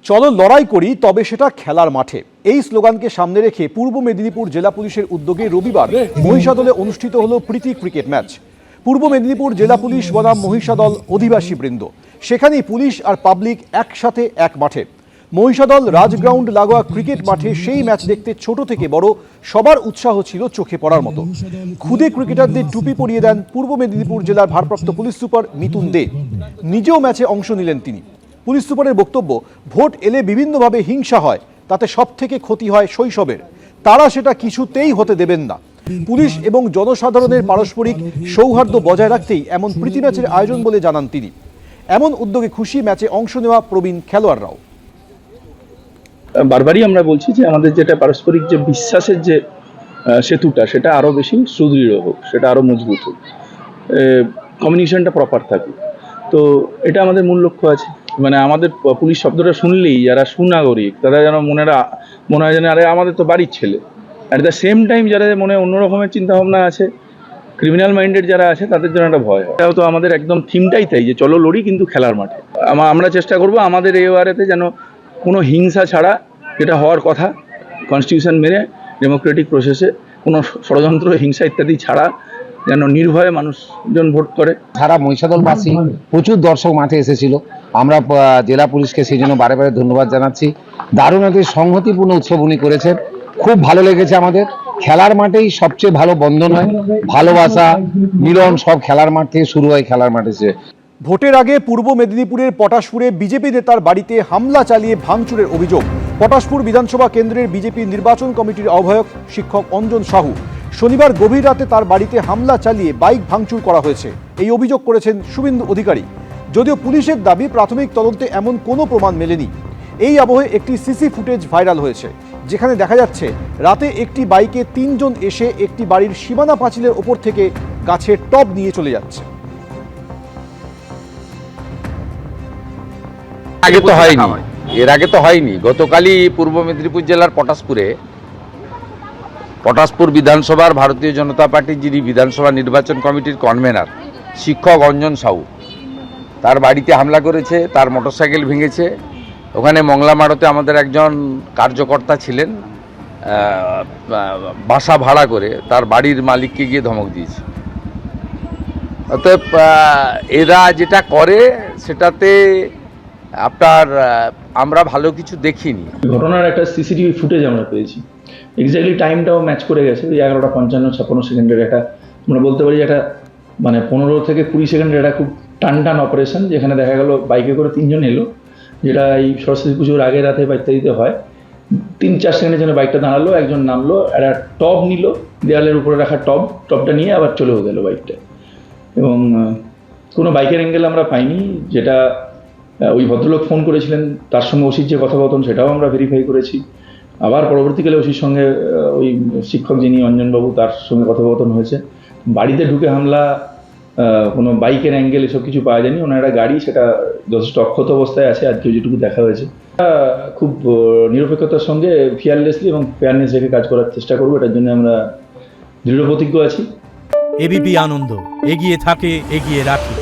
চলো লড়াই করি, তবে সেটা খেলার মাঠে। এই স্লোগানকে সামনে রেখে পূর্ব মেদিনীপুর জেলা পুলিশের উদ্যোগে রবিবার মহিষাদলে অনুষ্ঠিত হলো প্রীতি ক্রিকেট ম্যাচ। পূর্ব মেদিনীপুর জেলা পুলিশ বনাম মহিষাদল অধিবাসী বৃন্দ, সেখানেই পুলিশ আর পাবলিক একসাথে এক মাঠে। মহিষাদল রাজগ্রাউন্ড লাগোয়া ক্রিকেট মাঠে সেই ম্যাচ দেখতে ছোট থেকে বড় সবার উৎসাহ ছিল চোখে পড়ার মতো। খুদে ক্রিকেটারদের টুপি পরিয়ে দেন পূর্ব মেদিনীপুর জেলার ভারপ্রাপ্ত পুলিশ সুপার মিতুন দে। নিজেও ম্যাচে অংশ নিলেন তিনি। পুলিশ সুপারের বক্তব্য, ভোট এলে বিভিন্নভাবে হিংসা হয়, তাতে সব থেকে ক্ষতি হয় শৈশবের। তারা সেটা কিছুতেই হতে দেবেন না। পুলিশ এবং জনসাধারণের পারস্পরিক সৌহার্দ্য বজায় রাখতেই এমন প্রীতি ম্যাচের আয়োজন বলে জানান তিনি। এমন উদ্যোগে খুশি ম্যাচে অংশ নেওয়া প্রবীণ খেলোয়াড়রাও। বারবারই আমরা বলছি যে আমাদের যেটা পারস্পরিক যে বিশ্বাসের যে সেতুটা, সেটা আরো বেশি সুদৃঢ় হোক, সেটা আরো মজবুত হোক, কমিউনিকেশনটা প্রপার থাকুক। তো এটা আমাদের মূল লক্ষ্য আছে। মানে আমাদের পুলিশ শব্দটা শুনলেই যারা সুনাগরিক তারা যেন মনে হয় যেন আরে আমাদের তো বাড়ির ছেলে। অ্যাট দ্য সেম টাইম যারা মনে অন্য রকমের চিন্তাভাবনা আছে, ক্রিমিনাল মাইন্ডেড যারা আছে, তাদের জন্য একটা ভয় হয়। এটাও তো আমাদের একদম থিমটাই তাই, যে চলো লড়ি কিন্তু খেলার মাঠে। আমরা চেষ্টা করব আমাদের এওয়ারেতে যেন কোনো হিংসা ছাড়া, যেটা হওয়ার কথা কনস্টিটিউশন মেনে ডেমোক্রেটিক প্রসেসে, কোনো ষড়যন্ত্র, হিংসা ইত্যাদি ছাড়া যেন নির্ভয়ে মানুষজন ভোট করে। সারা মহিষাদলবাসী প্রচুর দর্শক মাঠে এসেছিল। আমরা জেলা পুলিশকে সেই জন্য বারে বারে ধন্যবাদ জানাচ্ছি। দারুণ একটি সংহতিপূর্ণ উৎসব উনি করেছেন, খুব ভালো লেগেছে আমাদের। খেলার মাঠেই সবচেয়ে ভালো বন্ধন হয়, ভালোবাসা মিলন সব খেলার মাঠ থেকে শুরু হয়। খেলার মাঠে ভোটের আগে পূর্ব মেদিনীপুরের পটাশপুরে বিজেপি নেতার বাড়িতে হামলা চালিয়ে ভাঙচুরের অভিযোগ। পটাশপুর বিধানসভা কেন্দ্রের বিজেপি নির্বাচন কমিটির আহ্বায়ক শিক্ষক অঞ্জন সাহু শনিবার গভীর রাতে তার বাড়িতে হামলা চালিয়ে বাইক ভাঙচুর করা হয়েছে, এই অভিযোগ করেছেন শুভেন্দু অধিকারী। যদিও পুলিশের দাবি প্রাথমিক তদন্তে এমন কোনো প্রমাণ মেলেনি। এই আবহে একটি সিসি ফুটেজ ভাইরাল হয়েছে, যেখানে দেখা যাচ্ছে রাতে একটি বাইকে 3 জন এসে একটি বাড়ির সীমানা পাঁচিলের ওপর থেকে গাছের টব নিয়ে চলে যাচ্ছে। এর আগে তো হয়নি। গতকালই পূর্ব মেদিনীপুর জেলার পটাশপুর বিধানসভার ভারতীয় জনতা পার্টির যিনি বিধানসভা নির্বাচন কমিটির কনভেনার শিক্ষক অঞ্জন সাহু, তার বাড়িতে হামলা করেছে, তার মোটরসাইকেল ভেঙেছে। ওখানে মংলামাড়তে আমাদের একজন কার্যকর্তা ছিলেন, বাসা ভাড়া করে তার বাড়ির মালিককে গিয়ে ধমক দিয়েছে। অতএব এরা যেটা করে সেটাতে আমরা ভালো কিছু দেখিনি। ঘটনার একটা সিসিটিভি ফুটেজ আমরা পেয়েছি, এক্স্যাক্টলি টাইমটাও ম্যাচ করে গেছে। ওই 11:55-56 সেকেন্ডের একটা, আমরা বলতে পারি একটা মানে 15 থেকে 20 সেকেন্ডের একটা খুব টান অপারেশন, যেখানে দেখা গেল বাইকে করে 3 জন এলো, যেটা এই সরস্বতী পুজোর আগে রাতে বা ইত্যাদিতে হয়। 3-4 সেকেন্ডের জন্য বাইকটা দাঁড়ালো, একজন নামলো, একটা টব নিল, দেওয়ালের উপরে রাখা টবটা নিয়ে আবার চলেও গেল বাইকটা। এবং কোনো বাইকের অ্যাঙ্গেল আমরা পাইনি। যেটা ওই ভদ্রলোক ফোন করেছিলেন, তার সঙ্গে ওসির যে কথোপকথন সেটাও আমরা ভেরিফাই করেছি। আবার পরবর্তীকালে ওসির সঙ্গে ওই শিক্ষক যিনি অঞ্জনবাবু, তার সঙ্গে কথোপকথন হয়েছে। বাড়িতে ঢুকে হামলা, কোনো বাইকের অ্যাঙ্গেল এসব কিছু পাওয়া যায়নি। ওনার একটা গাড়ি, সেটা যথেষ্ট অক্ষত অবস্থায় আছে আজকে যেটুকু দেখা হয়েছে। খুব নিরপেক্ষতার সঙ্গে ফিয়ারলেসলি এবং ফেয়ারনেস রেখে কাজ করার চেষ্টা করবো, এটার জন্য আমরা দৃঢ় প্রতিজ্ঞ আছি। এবিপি আনন্দ, এগিয়ে থাকে, এগিয়ে রাখে।